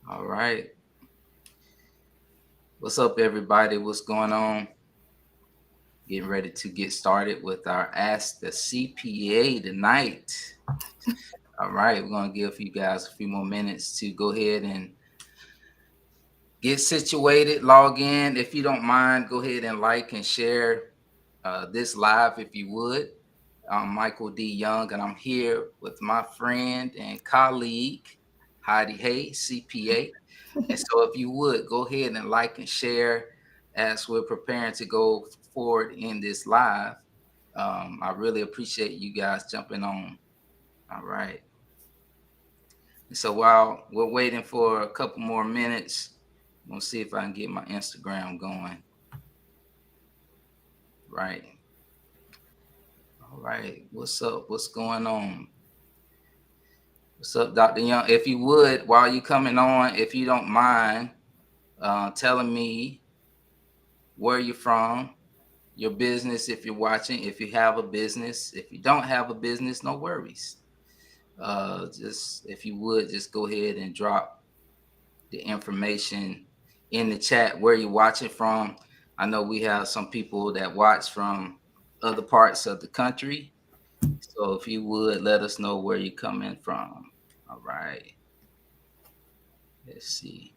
All right. What's up, everybody? What's going on? Getting ready to get started with our Ask the CPA tonight. All right. We're going to give you guys a few more minutes to go ahead and get situated, log in. If you don't mind, go ahead and like and share this live if you would. I'm Michael D. Young, and I'm here with my friend and colleague, Heidi Haye, CPA. And so, if you would go ahead and like and share as we're preparing to go forward in this live. I really appreciate you guys jumping on. All right. And so, while we're waiting for a couple more minutes, I'm going to see if I can get my Instagram going. Right. All right. What's up? What's going on? What's up, Dr. Young? If you would, while you coming on, if you don't mind telling me where you're from, your business, if you're watching, if you have a business, if you don't have a business, no worries. Just if you would, just go ahead and drop the information in the chat where you're watching from. I know we have some people that watch from other parts of the country. So if you would let us know where you're coming from. All right. Let's see.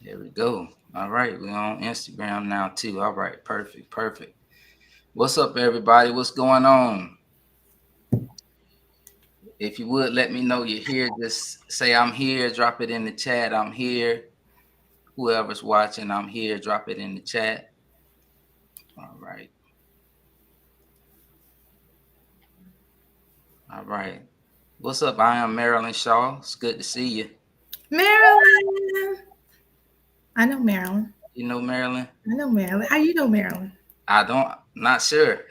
There we go. All right. We're on Instagram now too. All right. Perfect. Perfect. What's up, everybody? What's going on? If you would let me know you're here, just say I'm here, drop it in the chat. I'm here. Whoever's watching, I'm here, drop it in the chat. All right. All right. What's up? I am Marilyn Shaw. It's good to see you. Marilyn. I know Marilyn. You know Marilyn? I know Marilyn. How you know Marilyn? I don't, not sure.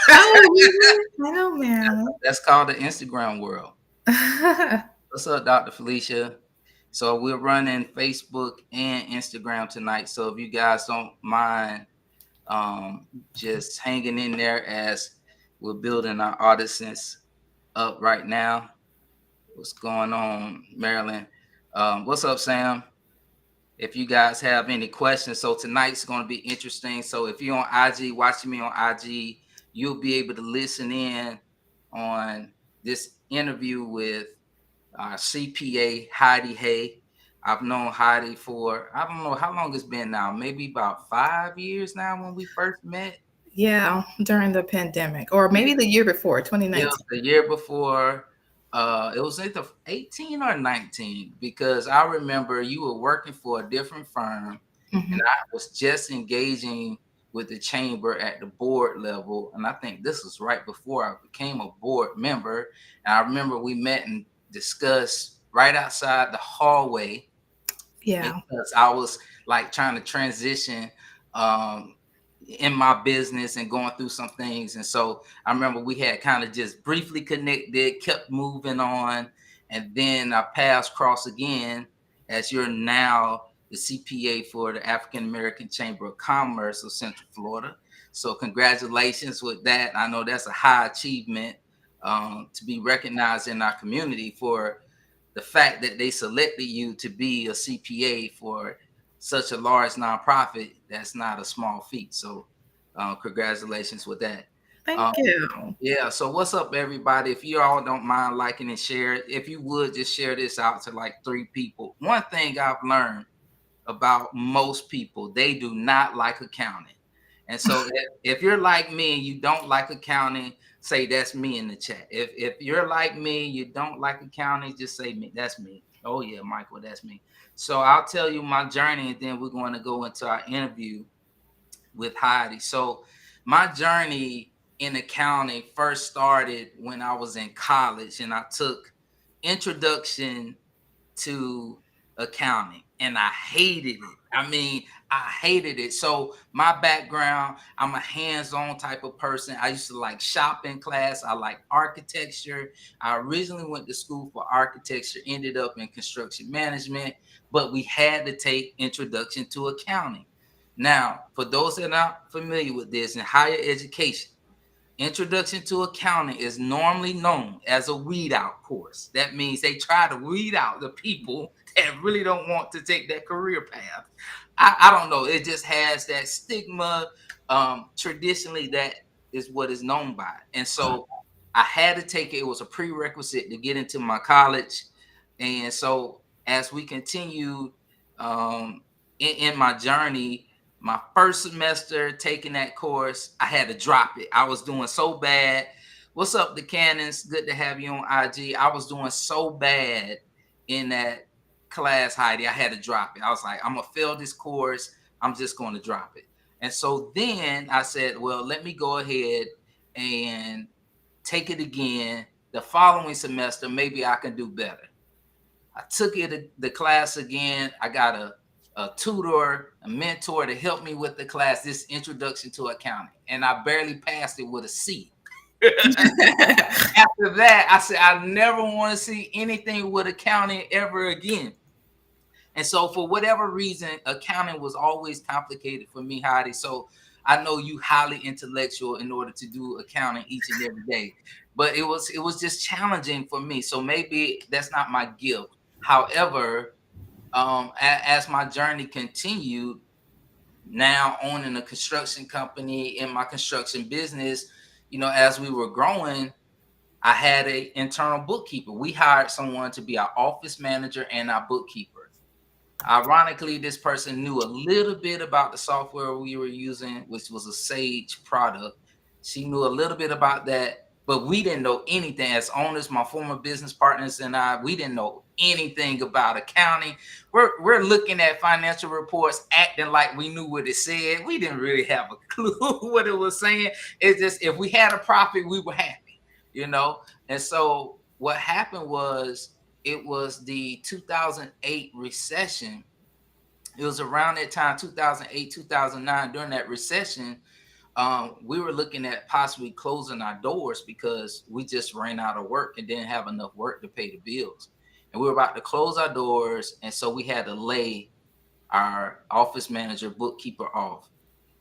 Oh, you do? I know Marilyn. That's called the Instagram world. What's up, Dr. Felicia? So we're running Facebook and Instagram tonight. So if you guys don't mind just hanging in there as we're building our audience up right now. What's going on, Marilyn? What's up, Sam? If you guys have any questions, so tonight's going to be interesting. So if you're on IG, watching me on IG, you'll be able to listen in on this interview with CPA Heidi Haye. I've known Heidi for, I don't know how long it's been now, maybe about 5 years now when we first met. Yeah, during the pandemic, or maybe the year before, Yeah, 2019. the year before, it was either 18 or 19 because I remember you were working for a different firm Hmm. and I was just engaging with the chamber at the board level. And I think this was right before I became a board member. And I remember we met and discussed right outside the hallway Yeah. because I was like trying to transition um, in my business and going through some things. And so I remember we had kind of just briefly connected, kept moving on, and then our paths cross again as you're now the CPA for the African American Chamber of Commerce of Central Florida. So congratulations with that. I know that's a high achievement to be recognized in our community for the fact that they selected you to be a CPA for such a large nonprofit, that's not a small feat. So, congratulations with that. Thank Um, you. yeah. So, what's up, everybody? If you all don't mind liking and share it, if you would just share this out to like 3 people. One thing I've learned about most people, they do not like accounting. And so if you're like me and you don't like accounting, say that's me in the chat. If you're like me, you don't like accounting, just say me. That's me. Oh yeah, Michael, that's me. So I'll tell you my journey and then we're going to go into our interview with Heidi. So my journey in accounting first started when I was in college and I took introduction to accounting and I hated it. I mean, I hated it. So my background, I'm a hands-on type of person. I used to like shopping class. I like architecture. I originally went to school for architecture, ended up in construction management, but we had to take introduction to accounting. Now, for those that are not familiar with this in higher education, Introduction to Accounting is normally known as a weed out course. That means they try to weed out the people that really don't want to take that career path. I don't know. It just has that stigma. Traditionally, that is what is known by. And so I had to take it. It was a prerequisite to get into my college. And so as we continue in my journey, my first semester taking that course, I had to drop it. I was doing so bad. What's up, the Cannons? Good to have you on IG. I was doing so bad in that class, Heidi. I had to drop it. I was like, I'm gonna fail this course. I'm just going to drop it. And so then I said, well, let me go ahead and take it again. The following semester, maybe I can do better. I took it the class again. I got a tutor, a mentor to help me with the class, this introduction to accounting. And I barely passed it with a C. After that, I said, I never want to see anything with accounting ever again. And so, for whatever reason, accounting was always complicated for me, Heidi. So, I know you highly intellectual in order to do accounting each and every day, but it was just challenging for me. So maybe that's not my gift. However, as my journey continued, now owning a construction company in my construction business, as we were growing, I had a internal bookkeeper. We hired someone to be our office manager and our bookkeeper. Ironically, this person knew a little bit about the software we were using, which was a Sage product. She knew a little bit about that, but we didn't know anything. As owners, my former business partners and I, we didn't know anything about accounting. We're looking at financial reports, acting like we knew what it said. We didn't really have a clue what it was saying. It's just if we had a profit, we were happy, you know. And so what happened was it was the 2008 recession. It was around that time, 2008, 2009, during that recession. We were looking at possibly closing our doors because we just ran out of work and didn't have enough work to pay the bills. And we were about to close our doors. And so we had to lay our office manager, bookkeeper off.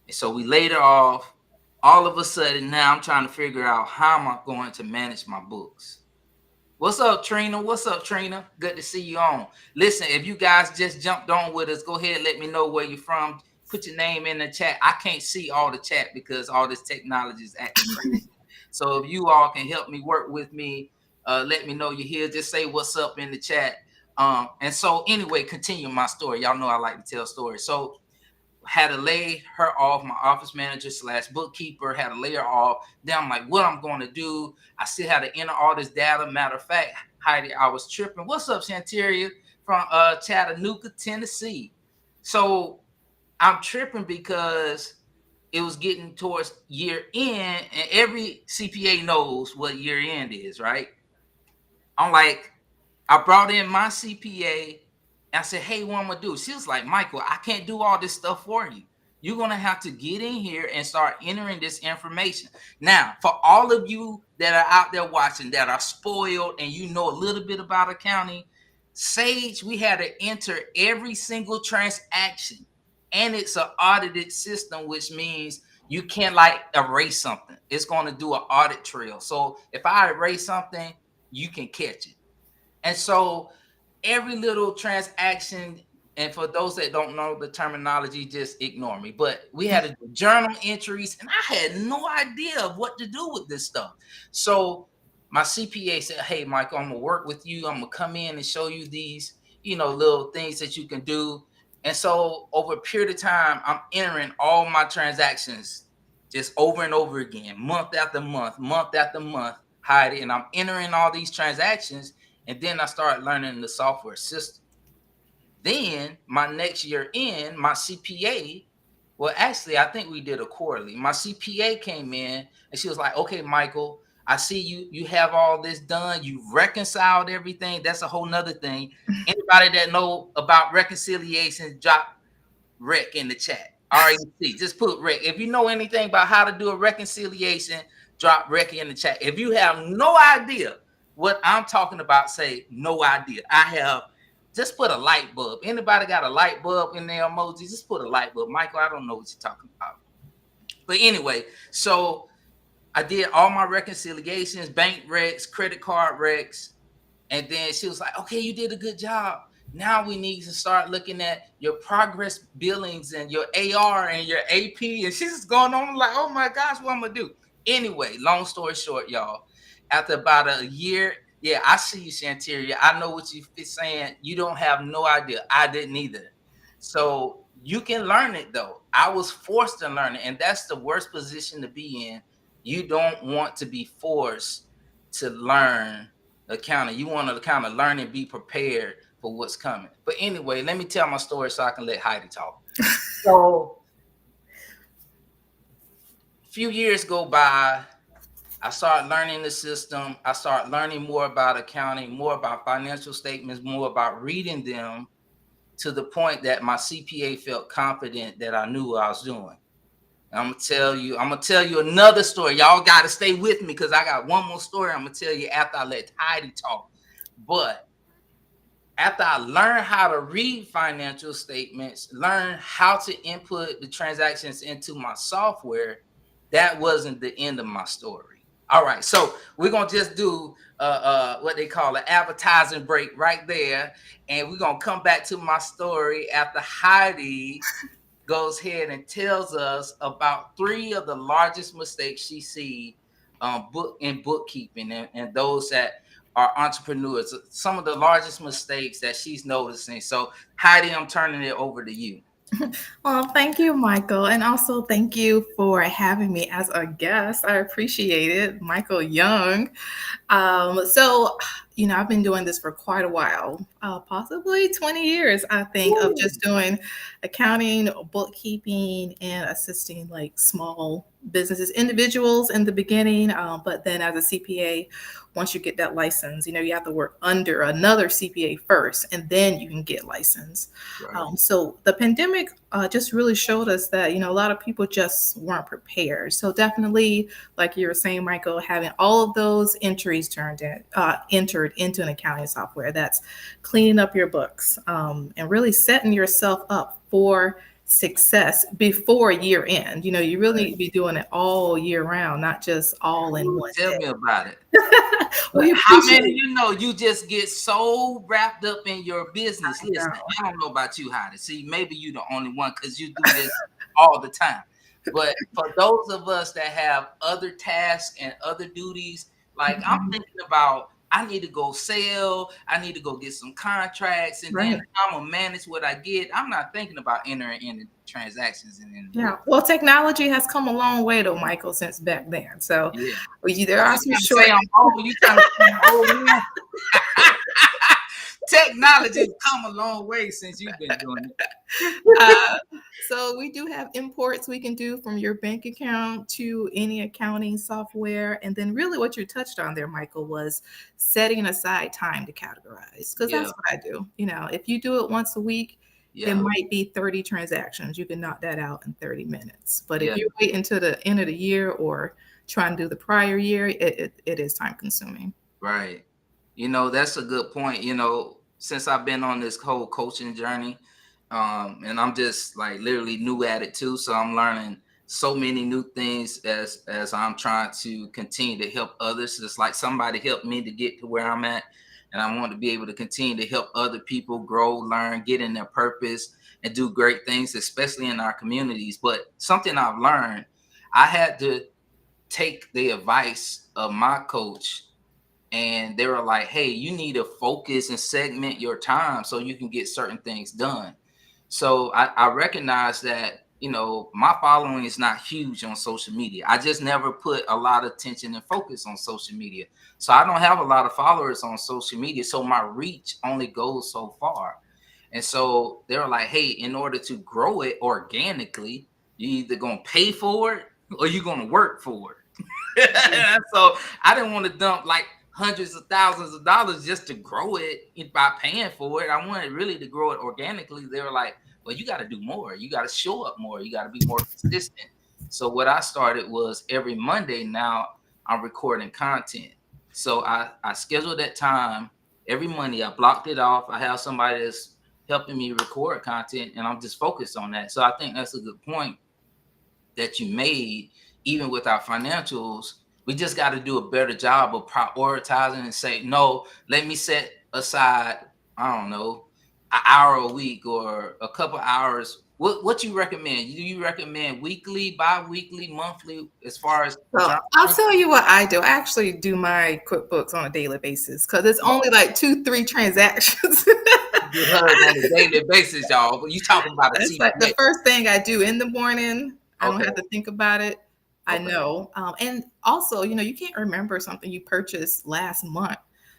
And so we laid her off. All of a sudden, now I'm trying to figure out how am I going to manage my books. What's up, Trina? What's up, Trina? Good to see you on. Listen, if you guys just jumped on with us, go ahead and let me know where you're from. Put your name in the chat. I can't see all the chat because all this technology is acting crazy. So if you all can help me work with me, let me know you're here. Just say what's up in the chat. And so anyway, continue my story. Y'all know I like to tell stories. So had to lay her off, my office manager / bookkeeper had to lay her off. Then I'm like, what I'm going to do? I still had to enter all this data. Matter of fact, Heidi, I was tripping. What's up, Shanteria from Chattanooga, Tennessee? So I'm tripping because it was getting towards year end, and every CPA knows what year end is, right? I'm like, I brought in my CPA. I said, hey, what I'm gonna do? She was like, Michael, I can't do all this stuff for you. You're gonna have to get in here and start entering this information. Now, for all of you that are out there watching that are spoiled and you know a little bit about accounting, Sage, we had to enter every single transaction. And it's an audited system, which means you can't like erase something. It's gonna do an audit trail. So if I erase something, you can catch it. And so every little transaction, and for those that don't know the terminology, just ignore me. But we had to do journal entries, and I had no idea of what to do with this stuff. So my CPA said, hey, Michael, I'm gonna work with you. I'm gonna come in and show you these, little things that you can do. And so over a period of time, I'm entering all my transactions just over and over again, month after month, month after month, Heidi, and I'm entering all these transactions. And then I started learning the software system. Then my next year in, my CPA, well, actually, I think we did a quarterly. My CPA came in and she was like, okay, Michael, I see you have all this done. You've reconciled everything. That's a whole nother thing. Anybody that know about reconciliation, drop rec in the chat. REC. Just put rec. If you know anything about how to do a reconciliation, drop rec in the chat. If you have no idea what I'm talking about, say no idea. I have. Just put a light bulb. Anybody got a light bulb in their emojis? Just put a light bulb. Michael, I don't know what you're talking about. But anyway, so I did all my reconciliations, bank recs, credit card recs. And then she was like, okay, you did a good job. Now we need to start looking at your progress billings and your AR and your AP. And she's just going on like, oh my gosh, what I'm gonna do? Anyway, long story short, y'all, after about a year, yeah, I see you, Shanteria. I know what you're saying. You don't have no idea. I didn't either. So you can learn it though. I was forced to learn it, and that's the worst position to be in. You don't want to be forced to learn accounting. You want to kind of learn and be prepared for what's coming. But anyway, let me tell my story so I can let Heidi talk. So a few years go by. I started learning the system. I started learning more about accounting, more about financial statements, more about reading them, to the point that my CPA felt confident that I knew what I was doing. I'm gonna tell you another story. Y'all gotta stay with me because I got one more story I'm gonna tell you after I let Heidi talk. But after I learned how to read financial statements, learn how to input the transactions into my software, that wasn't the end of my story. All right, so we're gonna just do what they call an advertising break right there, and we're gonna come back to my story after Heidi goes ahead and tells us about three of the largest mistakes she sees bookkeeping, and those that are entrepreneurs. Some of the largest mistakes that she's noticing. So, Heidi, I'm turning it over to you. Well, thank you, Michael. And also thank you for having me as a guest. I appreciate it. Michael Young. I've been doing this for quite a while, possibly 20 years, I think, of just doing accounting, bookkeeping, and assisting like small businesses, individuals in the beginning. But then as a CPA, once you get that license, you have to work under another CPA first, and then you can get licensed. Right. So the pandemic just really showed us that, a lot of people just weren't prepared. So definitely, like you were saying, Michael, having all of those entries entered into an accounting software, that's cleaning up your books, and really setting yourself up for success before year end. You really need to be doing it all year round, not just all in Ooh, one tell me day. about it. We How appreciate many it. you just get so wrapped up in your business? I know. Listen, I don't know about you, Heidi. See, maybe you the only one because you do this all the time. But for those of us that have other tasks and other duties, like I'm Mhm. thinking about, I need to go sell, I need to go get some contracts, and then Right. I'm gonna manage what I get. I'm not thinking about entering in the transactions and in the Yeah. book. Well, technology has come a long way, though, Michael, since back then. So Yeah. there Oh, are you some trying to say short. I'm old? You trying to say I'm old now? Technology has come a long way since you've been doing it. Uh, so we do have imports we can do from your bank account to any accounting software. And then really what you touched on there, Michael, was setting aside time to categorize. Because Yeah, that's what I do. If you do it once a week, it yeah, might be 30 transactions. You can knock that out in 30 minutes. But if yeah. you wait until the end of the year or try and do the prior year, it is time consuming. Right. That's a good point. Since I've been on this whole coaching journey, and I'm just like literally new at it too. So I'm learning so many new things as I'm trying to continue to help others. It's like somebody helped me to get to where I'm at. And I want to be able to continue to help other people grow, learn, get in their purpose, and do great things, especially in our communities. But something I've learned, I had to take the advice of my coach, and they were like, hey, you need to focus and segment your time so you can get certain things done. So I recognize that, my following is not huge on social media. I just never put a lot of attention and focus on social media. So I don't have a lot of followers on social media. So my reach only goes so far. And so they were like, hey, in order to grow it organically, you either gonna pay for it or you're gonna work for it. So I didn't want to dump like hundreds of thousands of dollars just to grow it by paying for it. I wanted really to grow it organically. They were like, well, you got to do more. You got to show up more. You got to be more consistent. So what I started was every Monday now I'm recording content. So I scheduled that time every Monday. I blocked it off. I have somebody that's helping me record content, and I'm just focused on that. So I think that's a good point that you made. Even with our financials, We just got to do a better job of prioritizing and say, no, let me set aside, I don't know, an hour a week or a couple hours. What you recommend? Do you recommend weekly, bi-weekly, monthly as far as So I'll journaling? tell you what I do. I actually do my QuickBooks on a daily basis because it's only like 2, 3 transactions. Do hers on a daily basis, y'all. But you talking about a It's like CPA. the first thing I do in the morning. I don't Okay. have to think about it. I Okay. know. And also, you can't remember something you purchased last month.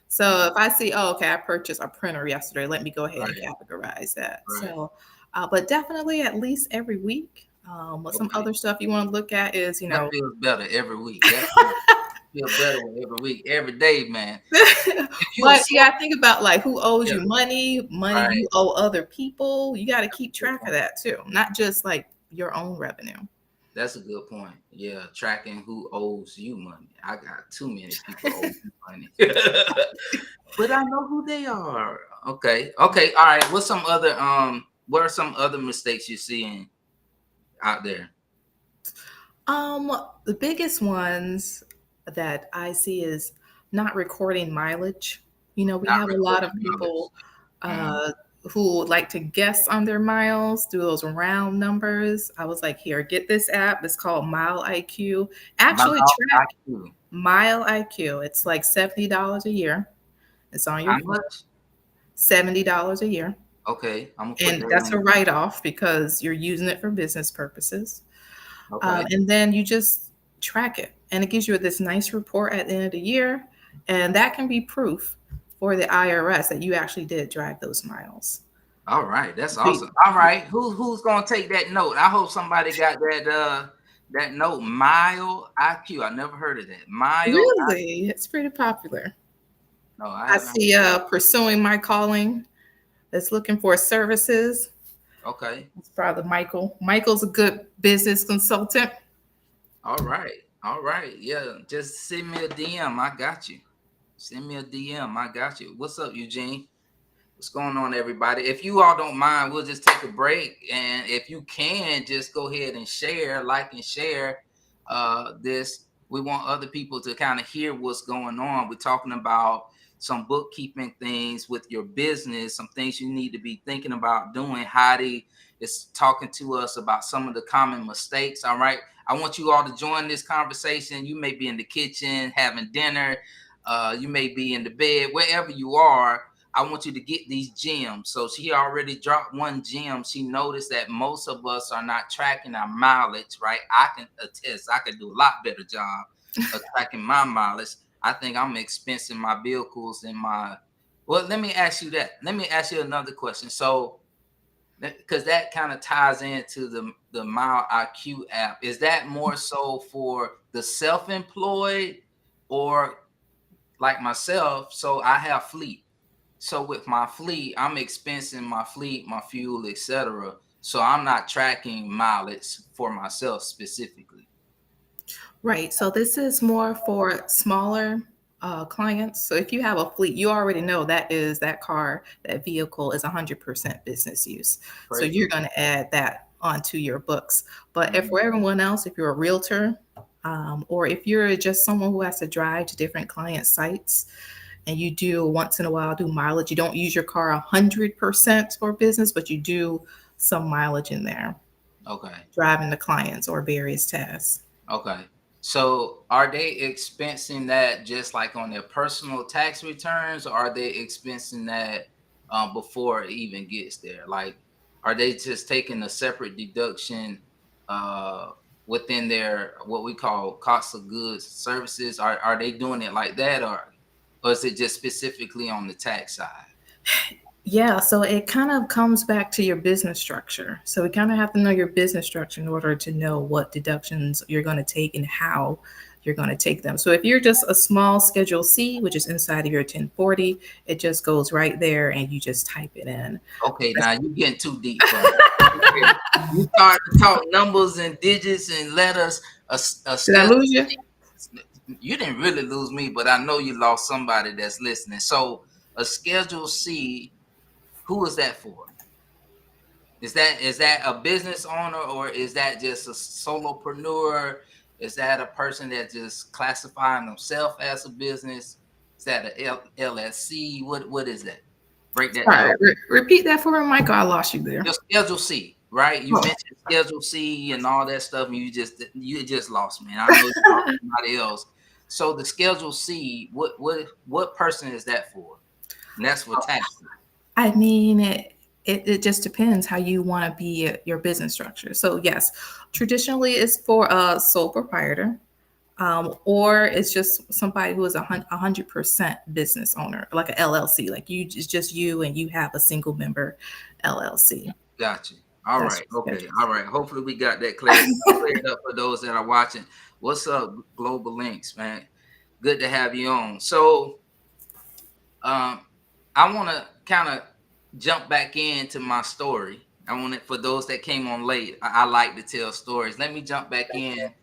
So Mhm. if I see, oh, okay, I purchased a printer yesterday, let me go ahead and Right. categorize that. Right. So, but definitely at least every week. What some Okay. other stuff you want to look at is, That feels better every week. That feel better every week, every day, man. If you but you so got to think about like who owes yeah, you money right. you owe other people. You got to keep Good track of point. that too, not just like your own revenue. That's a good point. Yeah, tracking who owes you money. I got too many people owe me money, but I know who they are. Okay, okay, all right. What's some other What are some other mistakes you're seeing out there? Um, the biggest ones that I see is not recording mileage. We Not have a lot of recording knowledge. people Mhm. uh, who like to guess on their miles, do those round numbers. I was like, here, get this app. It's called Mile IQ. Actually, About track IQ. Mile IQ. It's like $70 a year. It's on your How phone. much? $70 a year. Okay, I'm gonna put And that that's a in. write off because you're using it for business purposes. Okay. And then you just track it, and it gives you this nice report at the end of the year, and that can be proof for the IRS that you actually did drive those miles. All right, that's Be- awesome. All right, who's gonna take that note? I hope somebody got that note. Mile IQ. I never heard of that. Mile. Really, it's pretty popular. No, I I haven't see heard pursuing my calling that's looking for services. that. Okay. It's probably Michael. Michael's a good business consultant. All right. All right. Yeah. Just send me a DM. I got you. Send me a DM. I got you. What's up, Eugene? What's going on, everybody? If you all don't mind, we'll just take a break. And if you can, just go ahead and share, like and share this. We want other people to kind of hear what's going on. We're talking about some bookkeeping things with your business, some things you need to be thinking about doing. Heidi is talking to us about some of the common mistakes. All right. I want you all to join this conversation. You may be in the kitchen having dinner. You may be in the bed, wherever you are. I want you to get these gems. So she already dropped one gem. She noticed that most of us are not tracking our mileage, right? I can attest, I could do a lot better job of tracking my mileage. I think I'm expensing my vehicles and my. Well, let me ask you that. Let me ask you another question. So, because that kind of ties into the Mile IQ app, is that more so for the self-employed or like myself? So I have fleet. So with my fleet, I'm expensing my fleet, my fuel, etc. So I'm not tracking mileage for myself specifically. Right. So this is more for smaller clients. So if you have a fleet, you already know that car, that vehicle is 100% business use. So Praise the you're going to add that onto your books. But if Lord. for everyone else, if you're a realtor, or if you're just someone who has to drive to different client sites, and you do once in a while do mileage, you don't use your car 100% for business, but you do some mileage in there, Okay. driving the clients or various tasks. Okay. So are they expensing that just like on their personal tax returns, or are they expensing that before it even gets there? Like, are they just taking a separate deduction uh, within their what we call cost of goods services? Are they doing it like that, or is it just specifically on the tax side? Yeah, so it kind of comes back to your business structure. So we kind of have to know your business structure in order to know what deductions you're going to take and how you're going to take them. So if you're just a small Schedule C, which is inside of your 1040, it just goes right there and you just type it in. Okay, now you getting too deep for me. Okay. You start to talk numbers and digits and letters. A Did I schedule. lose you? You didn't really lose me, but I know you lost somebody that's listening. So a Schedule C, who is that for? Is that a business owner or is that just a solopreneur? Is that a person that just classifying themselves as a business? Is that a LSC? What is that? Break that Sorry, down. repeat that for me, Michael. I lost you there. Your Schedule C, right? You Oh. mentioned Schedule C and all that stuff, and you just lost me. And I know you lost somebody else. So the Schedule C, what person is that for? And that's for taxes. I mean, it just depends how you want to be your business structure. So yes, traditionally it's for a sole proprietor, or it's just somebody who is 100% business owner, like a LLC. Like you, it's just you and you have a single member LLC. Gotcha. All That's right. your Okay. schedule. All right. Hopefully we got that cleared up for those that are watching. What's up, Global Links, man? Good to have you on. So um, I want to kind of jump back into my story. I want it for those that came on late. I like to tell stories. Let me jump back in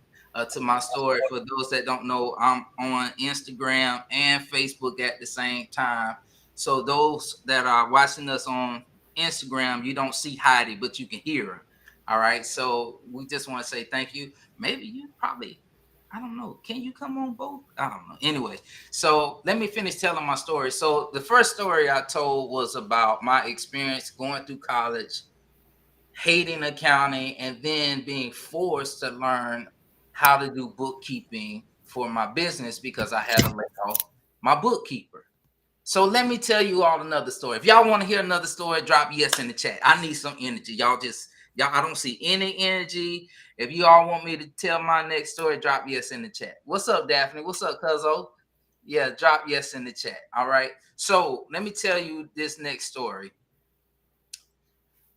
to my story. For those that don't know, I'm on Instagram and Facebook at the same time. So those that are watching us on Instagram, you don't see Heidi, but you can hear her. All right. So we just want to say thank you. Maybe you probably, I don't know. Can you come on both? I don't know. Anyway, so let me finish telling my story. So the first story I told was about my experience going through college, hating accounting, and then being forced to learn how to do bookkeeping for my business because I had to lay off my bookkeeper. So let me tell you all another story. If y'all want to hear another story, drop yes in the chat. I need some energy. Y'all, I don't see any energy. If you all want me to tell my next story, drop yes in the chat. What's up, Daphne? What's up, Cuzzo? Yeah, drop yes in the chat. All right. So let me tell you this next story.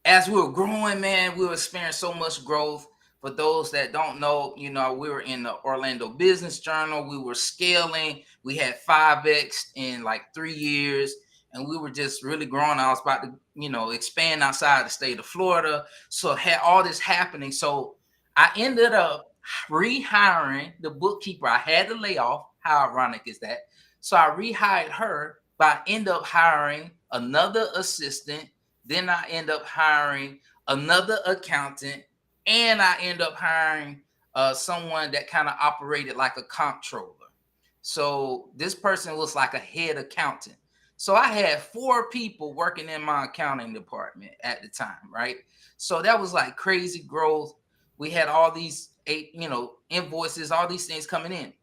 As we were growing, man, we were experiencing so much growth. For those that don't know, we were in the Orlando Business Journal. We were scaling. We had 5x in like 3 years, and we were just really growing. I was about to, expand outside the state of Florida. So I had all this happening. So I ended up rehiring the bookkeeper I had to lay off. How ironic is that? So I rehired her, but I end up hiring another assistant. Then I end up hiring another accountant, and I end up hiring someone that kind of operated like a comptroller. So this person was like a head accountant. So I had 4 people working in my accounting department at the time, right? So that was like crazy growth. We had all these invoices, all these things coming in.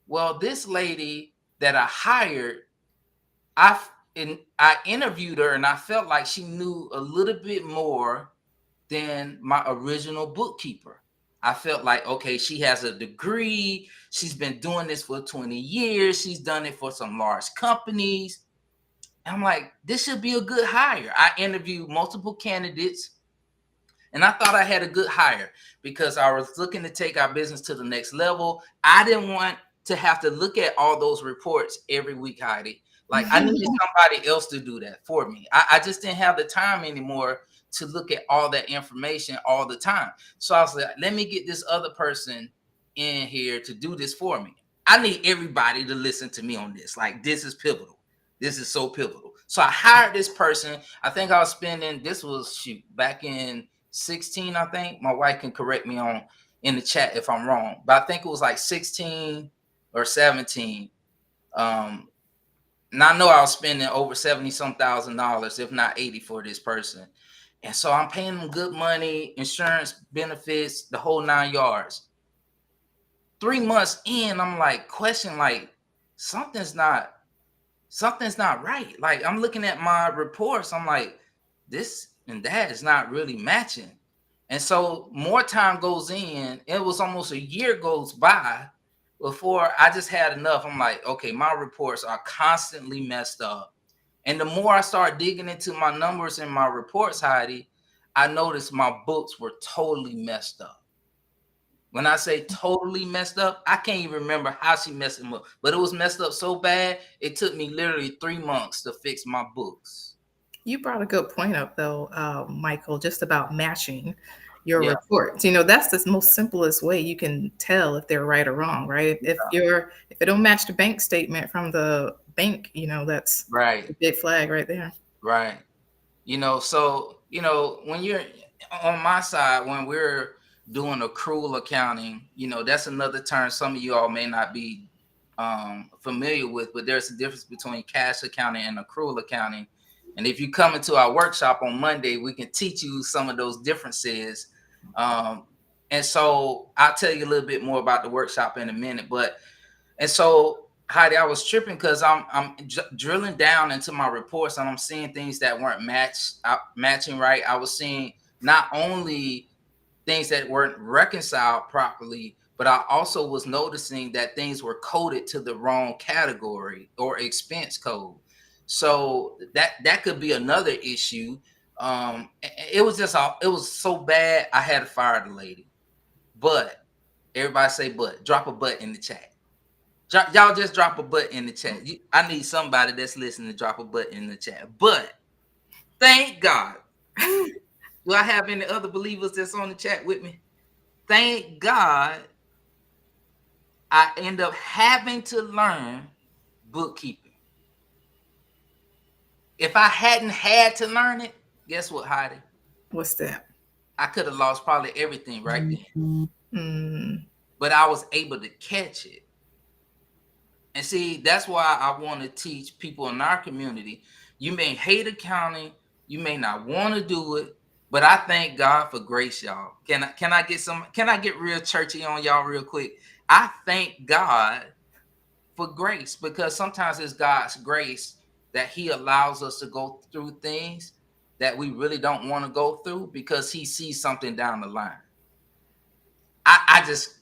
Well, this lady that I hired, I I interviewed her and I felt like she knew a little bit more than my original bookkeeper. I felt like, okay, she has a degree. She's been doing this for 20 years. She's done it for some large companies. I'm like, this should be a good hire. I interviewed multiple candidates and I thought I had a good hire because I was looking to take our business to the next level. I didn't want to have to look at all those reports every week, Heidi. Like I needed somebody else to do that for me. I just didn't have the time anymore to look at all that information all the time. So I was like, let me get this other person in here to do this for me. I need everybody to listen to me on this. Like this is pivotal. This is so pivotal. So I hired this person. I think I was spending, this was back in 16, I think. My wife can correct me on in the chat if I'm wrong, but I think it was like 16 or 17. And I know I was spending over 70 some $1,000s, if not 80, for this person. And so I'm paying them good money, insurance benefits, the whole 9 yards. 3 months in, I'm like questioning, like something's not right. Like I'm looking at my reports, I'm like, this and that is not really matching. And so more time goes in, it was almost a year goes by before I just had enough. I'm like, okay, my reports are constantly messed up. And the more I start digging into my numbers and my reports, Heidi, I noticed my books were totally messed up. When I say totally messed up, I can't even remember how she messed them up. But it was messed up so bad, it took me literally 3 months to fix my books. You brought a good point up, though, Michael, just about matching your Yeah, reports. That's the most simplest way you can tell if they're right or wrong, right? If yeah, if it don't match the bank statement from the bank, that's right, a big flag right there. right. So when you're on my side, when we're doing accrual accounting, that's another term some of you all may not be familiar with, but there's a difference between cash accounting and accrual accounting. And if you come into our workshop on Monday, we can teach you some of those differences. Um, and so I'll tell you a little bit more about the workshop in a minute. And so Heidi, I was tripping because I'm drilling down into my reports and I'm seeing things that weren't matching right. I was seeing not only things that weren't reconciled properly, but I also was noticing that things were coded to the wrong category or expense code. So that could be another issue. It was it was so bad I had to fire the lady. But everybody say but. Drop a but in the chat. Y'all just drop a but in the chat. I need somebody that's listening to drop a but in the chat. But thank God. Do I have any other believers that's on the chat with me? Thank God I end up having to learn bookkeeping. If I hadn't had to learn it, guess what, Heidi? What's that? I could have lost probably everything right then. Mm. But I was able to catch it. And see, that's why I want to teach people in our community. You may hate accounting, you may not want to do it, but I thank God for grace, y'all. Can I get real churchy on y'all real quick? I thank God for grace, because sometimes it's God's grace that he allows us to go through things that we really don't want to go through because he sees something down the line. I just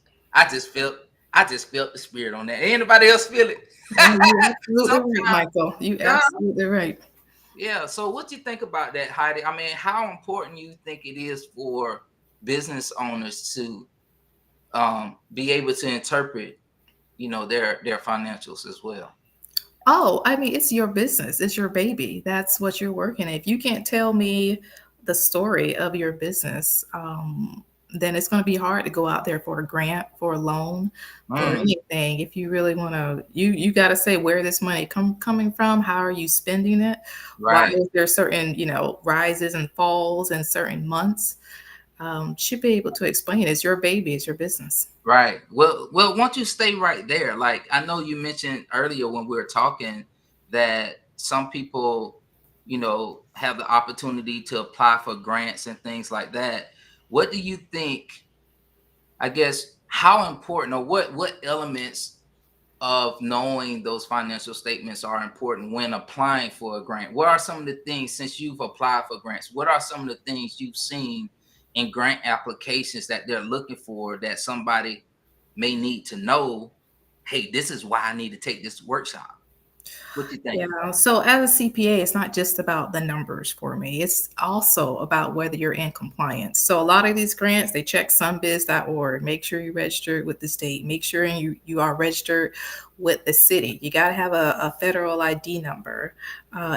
felt the spirit on that. Anybody else feel it? No, you're absolutely right, Sometimes, Michael. You yeah, absolutely right. yeah. So what you think about that, Heidi? I mean, how important you think it is for business owners to be able to interpret, their financials as well? Oh, I mean, it's your business. It's your baby. That's what you're working. If you can't tell me the story of your business, then it's going to be hard to go out there for a grant, for a loan, for Mm, anything. If you really want to, you got to say where this money coming from. How are you spending it? Why right. is there certain, rises and falls in certain months? Should be able to explain. It's your baby. It's your business. Right. Well, won't you stay right there? Like, I know you mentioned earlier when we were talking that some people, have the opportunity to apply for grants and things like that. What do you think, I guess, how important, or what elements of knowing those financial statements are important when applying for a grant? What are some of the things, since you've applied for grants, what are some of the things you've seen in grant applications that they're looking for that somebody may need to know? Hey, this is why I need to take this workshop. What you think? Yeah. So as a CPA, it's not just about the numbers for me. It's also about whether you're in compliance. So a lot of these grants, they check sunbiz.org. Make sure you're registered with the state. Make sure you are registered with the city. You got to have a federal ID number.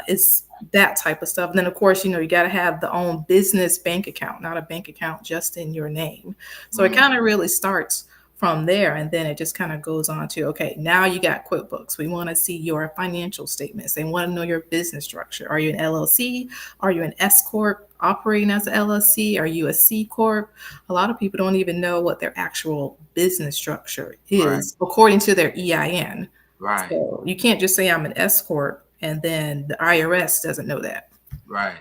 It's that type of stuff. And then of course, you got to have the own business bank account, not a bank account just in your name. So it Mm, kind of really starts from there, and then it just kind of goes on to, okay, now you got QuickBooks. We want to see your financial statements. They want to know your business structure. Are you an LLC? Are you an S corp operating as an LLC? Are you a C corp? A lot of people don't even know what their actual business structure right, is according to their EIN. right, So you can't just say I'm an S corp and then the IRS doesn't know that. right.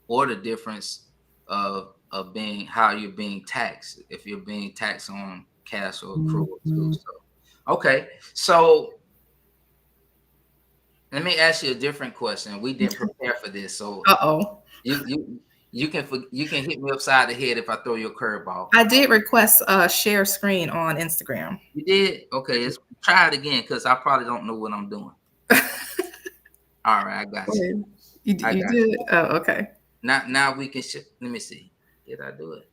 Or the difference of being, how you're being taxed, if you're being taxed on cash or accrual too. So okay. So let me ask you a different question. We didn't prepare for this, so Uh-oh. you you you can hit me upside the head if I throw you a curveball. I did request a share screen on Instagram. You did? Okay, let's try it again because I probably don't know what I'm doing. All right, I got you. You, I you got did? Oh, okay. you. Now we can. Let me see. Did I do it?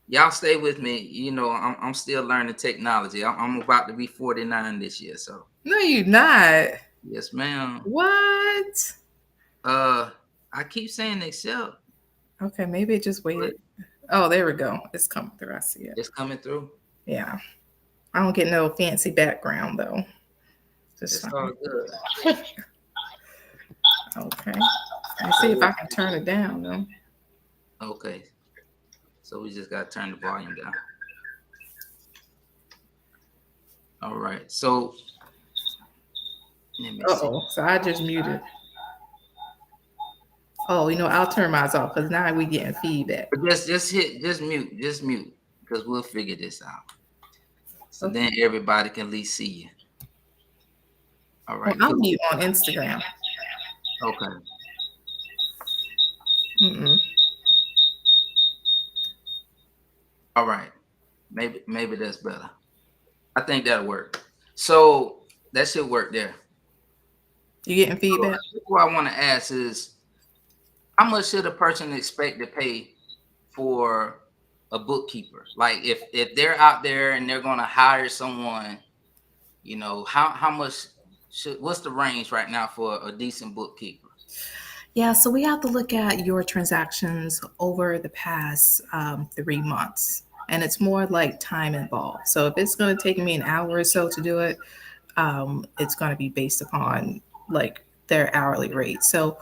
Y'all stay with me. I'm still learning technology. I'm about to be 49 this year, so No, you're not. yes, ma'am. What? Uh, I keep saying accept, Okay, maybe it just but waited. Oh, there we go. It's coming through. I see it. it's coming through. Yeah. I don't get no fancy background though. Just It's fine. all good. Okay. Let me see if I can turn it down though. Okay. So we just got to turn the volume down. All right. So let me see. Uh-oh. So I just muted. Oh, I'll turn mine off because now we getting feedback. But just mute, because we'll figure this out. So Okay. then everybody can at least see you. All Well, right, I'll cool. mute on Instagram. Okay. Mm-mm. All right. Maybe that's better. I think that'll work. So that should work there. You getting So feedback? what I want to ask is, how much should a person expect to pay for a bookkeeper? Like if they're out there and they're going to hire someone, how much what's the range right now for a decent bookkeeper? Yeah, so we have to look at your transactions over the past 3 months. And it's more like time involved. So if it's going to take me an hour or so to do it, it's going to be based upon like their hourly rate. So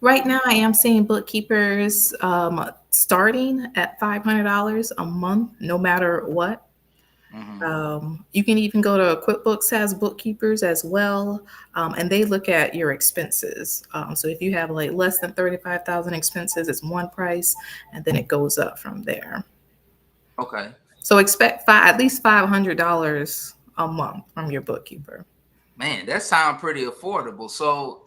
right now, I am seeing bookkeepers starting at $500 a month, no matter what. Hmm. You can even go to QuickBooks has bookkeepers as well, and they look at your expenses. So if you have like less than 35,000 expenses, it's one price, and then it goes up from there. Okay. So expect at least $500 a month from your bookkeeper. Man, that sounds pretty affordable. So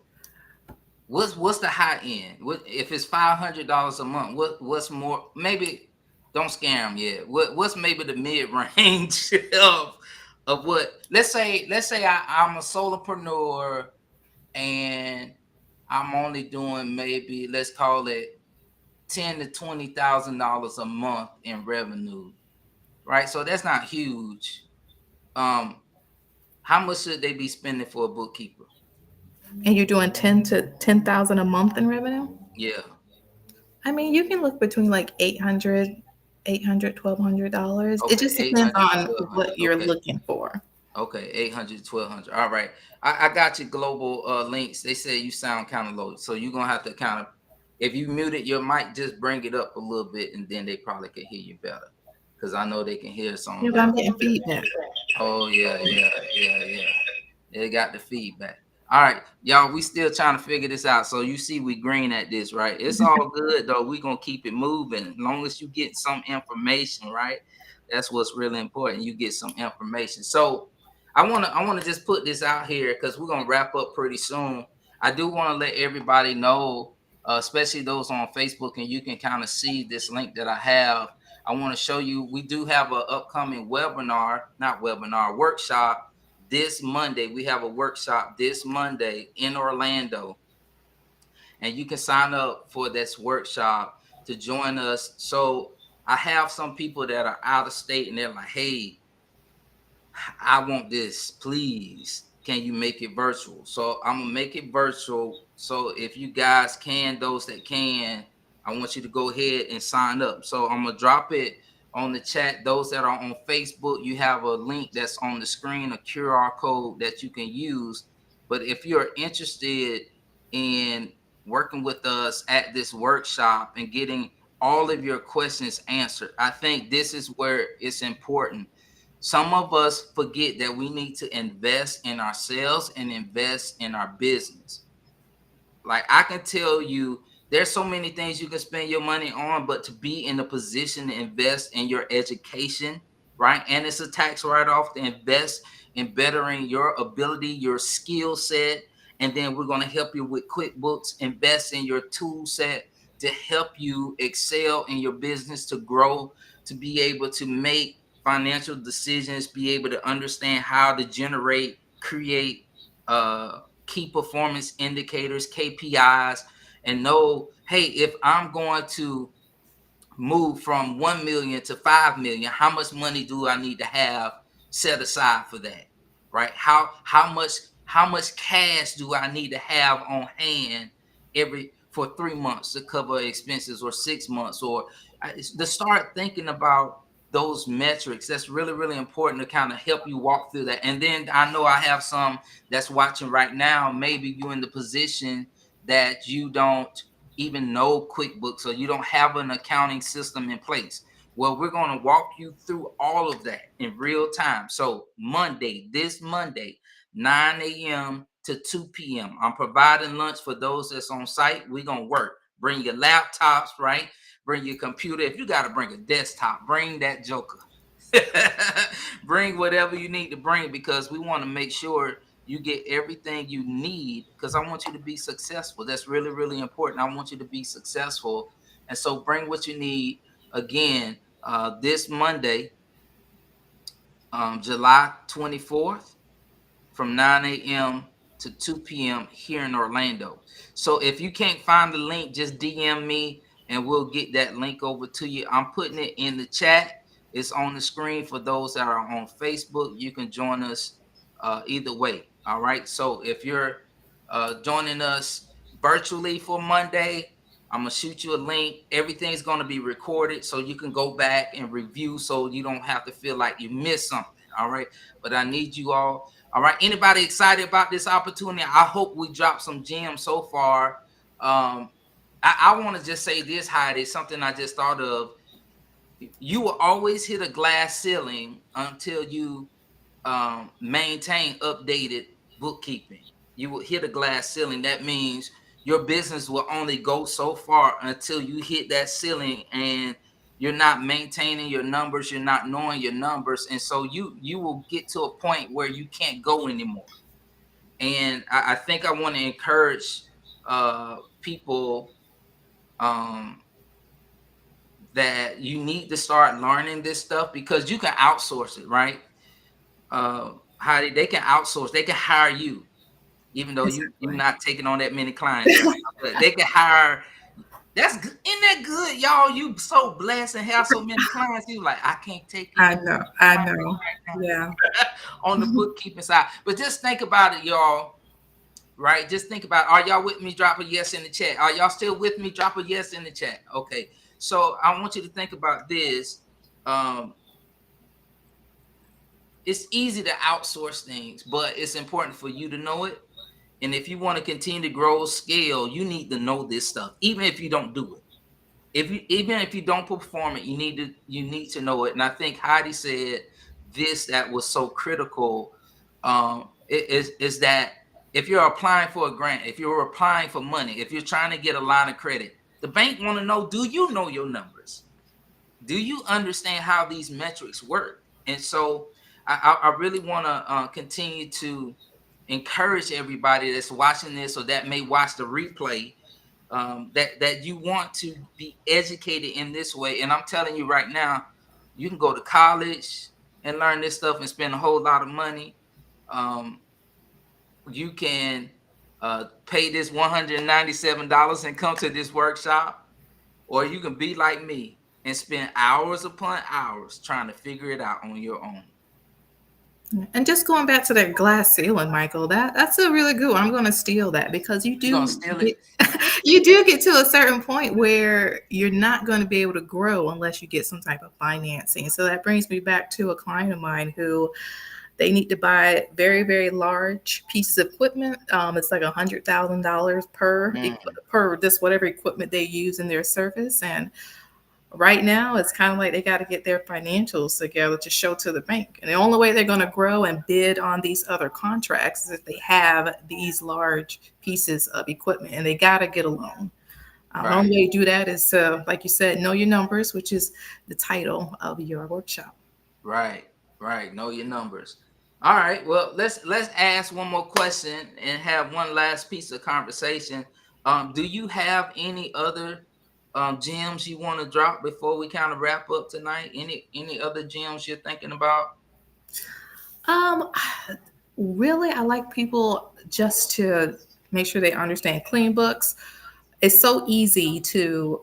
what's the high end? What if it's $500 a month? What's more? Maybe don't scare them yet. What's maybe the mid range of what? Let's say I'm a solopreneur and I'm only doing maybe, let's call it, $10,000 to $20,000 a month in revenue, right? So that's not huge. Um, how much should they be spending for a bookkeeper? And you're doing 10,000 a month in revenue. Yeah. I mean, you can look between like 800, $1,200. It Okay, just eight depends hundred, on 1,200. what you're Okay. looking for. Okay, 800, 1,200. All right. I got your global links. They say you sound kind of low. So you're going to have to kind of, if you muted your mic, just bring it up a little bit and then they probably can hear you better. Because I know they can hear us Yeah, on but the. I'm getting feedback. Oh, yeah, yeah, yeah, yeah. They got the feedback. All right, y'all, we still trying to figure this out. So you see we green at this, right? It's all good though. We gonna keep it moving. As long as you get some information, right? That's what's really important. You get some information. So I wanna just put this out here because we're gonna wrap up pretty soon. I do want to let everybody know, especially those on Facebook, and you can kind of see this link that I have. I want to show you we do have an upcoming webinar, not webinar, workshop this Monday. We have a workshop this Monday in Orlando, and you can sign up for this workshop to join us. So I have some people that are out of state and they're like, hey, I want this, please. Can you make it virtual? So I'm gonna make it virtual. So if you guys can, those that can, I want you to go ahead and sign up. So I'm gonna drop it on the chat. Those that are on Facebook, you have a link that's on the screen, a QR code that you can use. But if you're interested in working with us at this workshop and getting all of your questions answered, I think this is where it's important. Some of us forget that we need to invest in ourselves and invest in our business. Like I can tell you, there's so many things you can spend your money on, but to be in a position to invest in your education, right? And it's a tax write-off to invest in bettering your ability, your skill set. And then we're going to help you with QuickBooks, invest in your tool set to help you excel in your business, to grow, to be able to make financial decisions, be able to understand how to generate, create, key performance indicators, KPIs, and know, hey, if I'm going to move from 1 million to 5 million, how much money do I need to have set aside for that? Right? How much cash do I need to have on hand every for 3 months to cover expenses, or 6 months, or to start thinking about those metrics. That's really, really important to kind of help you walk through that. And then I know I have some that's watching right now. Maybe you're in the position that you don't even know QuickBooks, or you don't have an accounting system in place. Well, we're going to walk you through all of that in real time. So this Monday, 9 a.m. to 2 p.m. I'm providing lunch for those that's on site. We're going to work. Bring your laptops, right? Bring your computer. If you got to bring a desktop, bring that joker. Bring whatever you need to bring, because we want to make sure you get everything you need, because I want you to be successful. That's really, really important. I want you to be successful. And so bring what you need. Again, this Monday, July 24th, from 9 a.m. to 2 p.m. here in Orlando. So if you can't find the link, just DM me and we'll get that link over to you. I'm putting it in the chat. It's on the screen for those that are on Facebook. You can join us either way. All right. So if you're joining us virtually for Monday, I'm going to shoot you a link. Everything's going to be recorded so you can go back and review, so you don't have to feel like you missed something. All right. But I need you all right. Anybody excited about this opportunity? I hope we dropped some gems so far. I want to just say this, Heidi, something I just thought of. You will always hit a glass ceiling until you maintain updated bookkeeping. You will hit a glass ceiling. That means your business will only go so far until you hit that ceiling, and you're not maintaining your numbers, you're not knowing your numbers, and so you will get to a point where you can't go anymore. And I think I want to encourage people um, that you need to start learning this stuff, because you can outsource it, right? How they can outsource, they can hire you, even though you're Exactly. not taking on that many clients right now, but they can hire. That's good. Isn't that good, y'all? You so blessed and have so many clients. You like, I can't take I any know. I clients know. right Yeah. now on the bookkeeping side. But just think about it, y'all. Right? Just think about it. Are y'all with me? Drop a yes in the chat. Are y'all still with me? Drop a yes in the chat. Okay. So I want you to think about this. Um, it's easy to outsource things, but it's important for you to know it. And if you want to continue to grow scale, you need to know this stuff, even if you don't do it. Even if you don't perform it, you need to know it. And I think Heidi said this that was so critical. Is that if you're applying for a grant, if you're applying for money, if you're trying to get a line of credit, the bank want to know, do you know your numbers? Do you understand how these metrics work? And so I really want to continue to encourage everybody that's watching this or that may watch the replay, that you want to be educated in this way. And I'm telling you right now, you can go to college and learn this stuff and spend a whole lot of money. Um, you can pay this $197 and come to this workshop, or you can be like me and spend hours upon hours trying to figure it out on your own. And just going back to that glass ceiling, Michael, that's a really good one. I'm going to steal that because you You gonna do steal it? get you do get to a certain point where you're not going to be able to grow unless you get some type of financing. So that brings me back to a client of mine who they need to buy very, very large pieces of equipment. It's like $100,000 Mm, per this whatever equipment they use in their service. And right now, it's kind of like they got to get their financials together to show to the bank. And the only way they're going to grow and bid on these other contracts is if they have these large pieces of equipment, and they got to get a loan. The only right. way you do that is to, like you said, know your numbers, which is the title of your workshop. Right, right. Know your numbers. All right. Well, let's ask one more question and have one last piece of conversation. Do you have any other gems you want to drop before we kind of wrap up tonight? Any other gems you're thinking about? Um, Really, I like people just to make sure they understand clean books. It's so easy to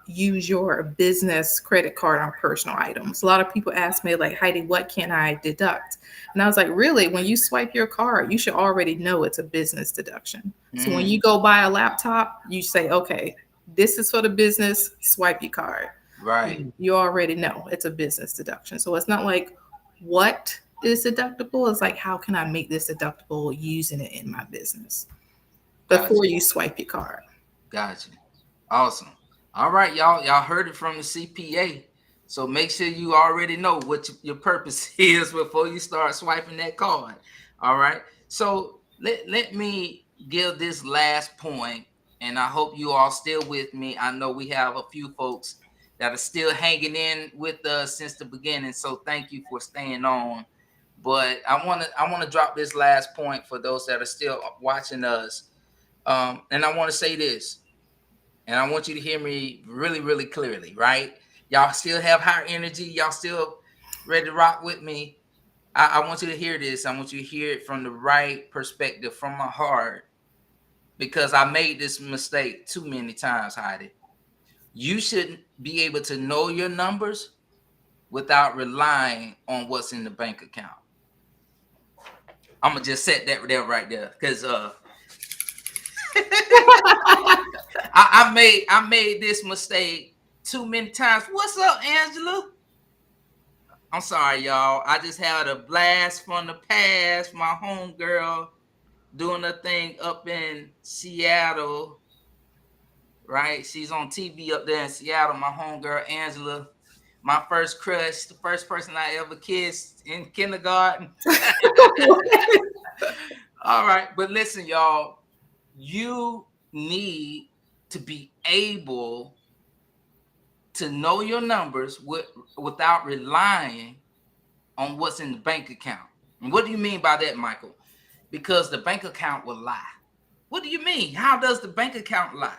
use your business credit card on personal items. A lot of people ask me, like, Heidi, what can I deduct? And I was like, really, when you swipe your card, you should already know it's a business deduction. So when Mm, you go buy a laptop, you say, okay, this is for the business, swipe your card. right. You already know it's a business deduction. So it's not like what is deductible, it's like how can I make this deductible using it in my business Gotcha. before you swipe your card. Gotcha. Awesome. All right, y'all. Y'all heard it from the CPA. So make sure you already know what your purpose is before you start swiping that card. All right. So let me give this last point, and I hope you all still with me. I know we have a few folks that are still hanging in with us since the beginning. So thank you for staying on. But I want to drop this last point for those that are still watching us. And I want to say this, and I want you to hear me really, really clearly, right? Y'all still have high energy. Y'all still ready to rock with me. I want you to hear this. I want you to hear it from the right perspective, from my heart, because I made this mistake too many times, Heidi. You should be able to know your numbers without relying on what's in the bank account. I'm gonna just set that there right there, because I made this mistake too many times. What's up, Angela? I'm sorry, y'all. I just had a blast from the past. My homegirl doing a thing up in Seattle, right? She's on TV up there in Seattle. My homegirl, Angela, my first crush, the first person I ever kissed in kindergarten. All right. But listen, y'all, you need to be able to know your numbers without relying on what's in the bank account. And what do you mean by that, Michael? Because the bank account will lie. What do you mean? How does the bank account lie?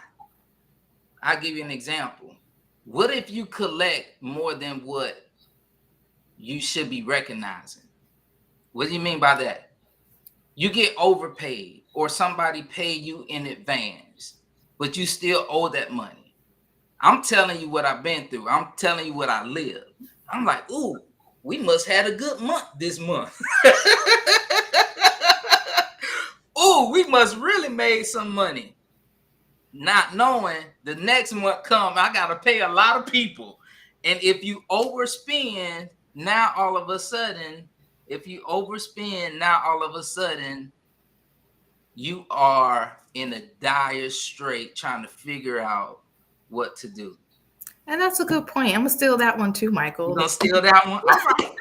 I'll give you an example. What if you collect more than what you should be recognizing? What do you mean by that? You get overpaid or somebody pay you in advance, but you still owe that money. I'm telling you what I've been through. I'm telling you what I live. I'm like, ooh, we must have had a good month this month. Ooh, we must really made some money. Not knowing the next month come, I gotta pay a lot of people. And if you overspend, now all of a sudden, if you overspend, now all of a sudden, you are in a dire strait trying to figure out what to do. And that's a good point. I'm gonna steal that one too, You Michael. gonna steal that one? All right.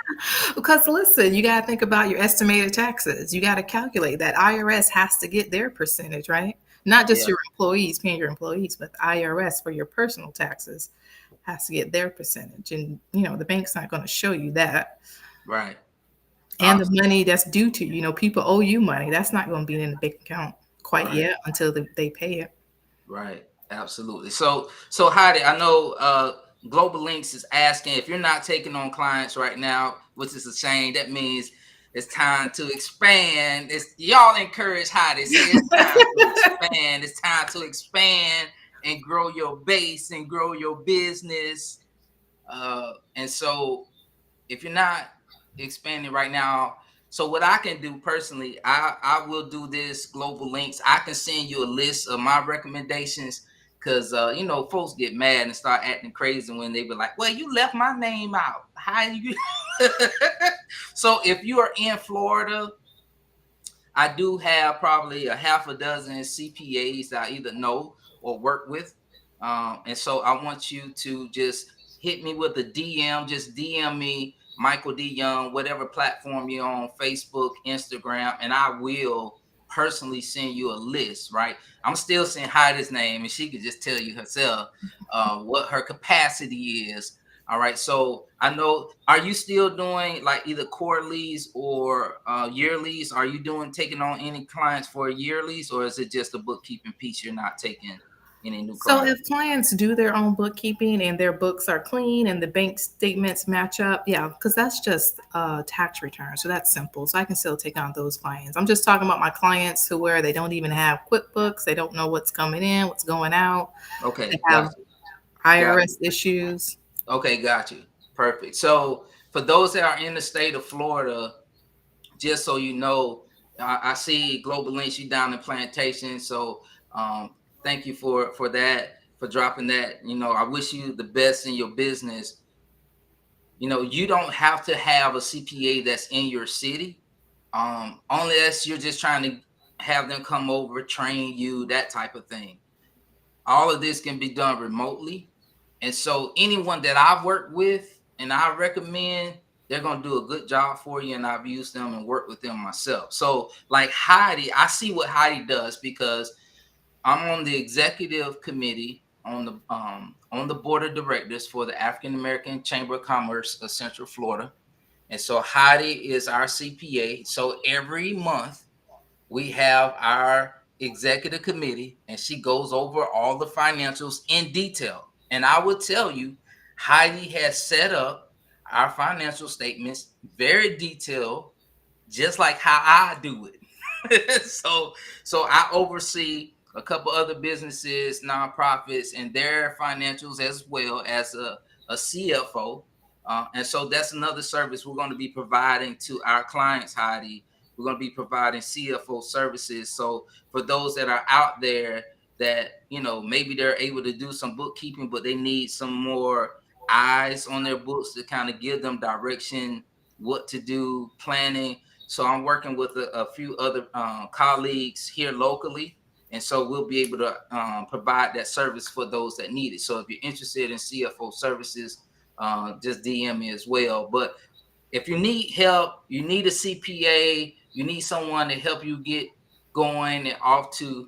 Because listen, you got to think about your estimated taxes. You got to calculate that IRS has to get their percentage, right? Not just Yeah, your employees paying your employees, but IRS for your personal taxes has to get their percentage. And the bank's not going to show you that. right. And the Awesome. money that's due to you, people owe you money. That's not going to be in the bank account quite Right. yet until they pay it. Right. Absolutely. So Heidi, I know Global Links is asking if you're not taking on clients right now, which is a shame. That means it's time to expand. It's y'all encourage Heidi. Say it's time to expand. It's time to expand and grow your base and grow your business. And so if you're not expanding right now, so what I can do personally, I will do this Global Links. I can send you a list of my recommendations, because folks get mad and start acting crazy when they be like, well, you left my name out. How you So if you are in Florida, I do have probably a half a dozen CPAs that I either know or work with. And so I want you to just hit me with a DM. Just DM me, Michael D. Young, whatever platform you're on, Facebook, Instagram, and I will personally send you a list, right? I'm still saying Heidi's name, and she could just tell you herself what her capacity is. All right. So I know, are you still doing like either quarterlies or yearlies? Are you taking on any clients for yearlies, or is it just a bookkeeping piece? You're not taking any new So clients? if clients do their own bookkeeping and their books are clean and the bank statements match up, yeah, because that's just tax return. So that's simple. So I can still take on those clients. I'm just talking about my clients who where they don't even have QuickBooks, they don't know what's coming in, what's going out, they Okay. have Got you. Got IRS you. issues. Okay. Got you. Perfect. So for those that are in the state of Florida, just so you know, I see Global Links you down in Plantation. So thank you for that, for dropping that. I wish you the best in your business. You don't have to have a CPA that's in your city, unless you're just trying to have them come over, train you, that type of thing. All of this can be done remotely. And so anyone that I've worked with, and I recommend they're gonna do a good job for you. And I've used them and worked with them myself. So like Heidi, I see what Heidi does because I'm on the executive committee on the board of directors for the African American Chamber of Commerce of Central Florida. And so Heidi is our CPA. So every month we have our executive committee, and she goes over all the financials in detail. And I will tell you, Heidi has set up our financial statements very detailed, just like how I do it. So I oversee a couple other businesses, nonprofits, and their financials as well as a CFO. And so that's another service we're going to be providing to our clients, Heidi. We're going to be providing CFO services. So for those that are out there that, maybe they're able to do some bookkeeping, but they need some more eyes on their books to kind of give them direction, what to do, planning. So I'm working with a few other colleagues here locally, and so we'll be able to provide that service for those that need it. So if you're interested in CFO services, just DM me as well. But if you need help, you need a CPA, you need someone to help you get going and off to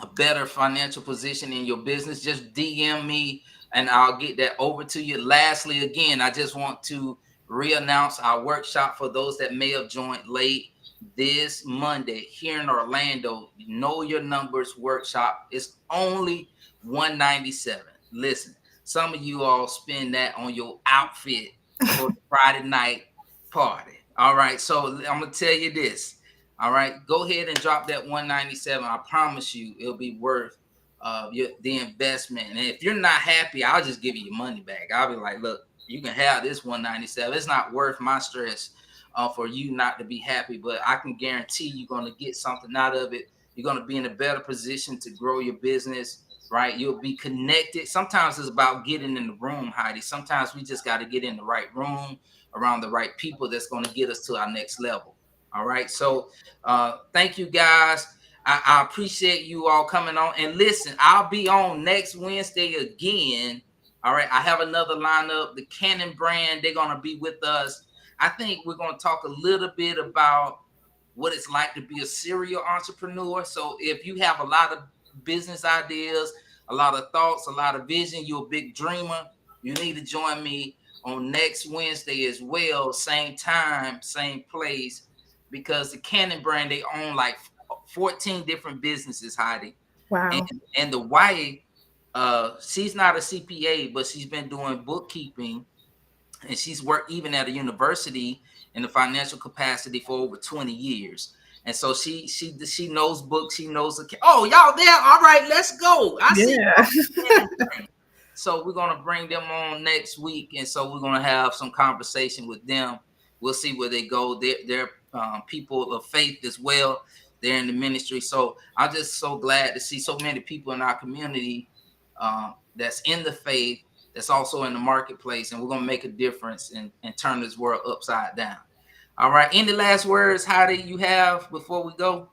a better financial position in your business, just DM me and I'll get that over to you. Lastly, again, I just want to re-announce our workshop for those that may have joined late this Monday here in Orlando. Know Your Numbers workshop is only $197. Listen, some of you all spend that on your outfit for the Friday night party. All right, so I'm gonna tell you this. All right, go ahead and drop that 197. I promise you, it'll be worth the investment. And if you're not happy, I'll just give you your money back. I'll be like, look, you can have this 197. It's not worth my stress for you not to be happy, but I can guarantee you're going to get something out of it. You're going to be in a better position to grow your business, right? You'll be connected. Sometimes it's about getting in the room, Heidi. Sometimes we just got to get in the right room around the right people that's going to get us to our next level. All right. So thank you guys. I appreciate you all coming on. And listen, I'll be on next Wednesday again. All right. I have another lineup. The Canon brand, they're going to be with us. I think we're going to talk a little bit about what it's like to be a serial entrepreneur. So if you have a lot of business ideas, a lot of thoughts, a lot of vision, you're a big dreamer, you need to join me on next Wednesday as well. Same time, same place, because the Canon brand, they own like 14 different businesses, Heidi. And Wow. and the wife, she's not a CPA, but she's been doing bookkeeping, and she's worked even at a university in the financial capacity for over 20 years. And so she knows books, she knows oh, y'all there. All right, let's go. I see Yeah. y'all. So we're gonna bring them on next week, and so we're gonna have some conversation with them. We'll see where they go. They're people of faith as well. They're in the ministry, so I'm just so glad to see so many people in our community that's in the faith, that's also in the marketplace, and we're gonna make a difference and turn this world upside down. All right. Any last words, Heidi, you have before we go?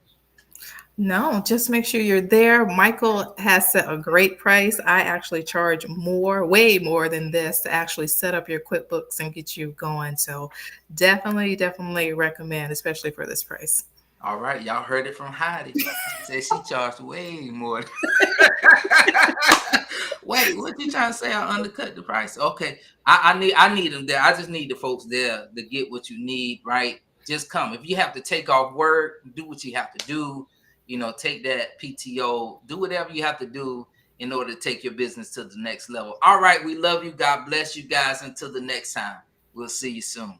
No, just make sure you're there. Michael has set a great price. I actually charge more, way more than this to actually set up your QuickBooks and get you going. So definitely recommend, especially for this price. All right, y'all heard it from Heidi. She said she charged way more. Wait, what you trying to say? I undercut the price? Okay, I need them there. I just need the folks there to get what you need. Right, just come. If you have to take off work, do what you have to do. Take that PTO. Do whatever you have to do in order to take your business to the next level. All right, we love you. God bless you guys. Until the next time, we'll see you soon.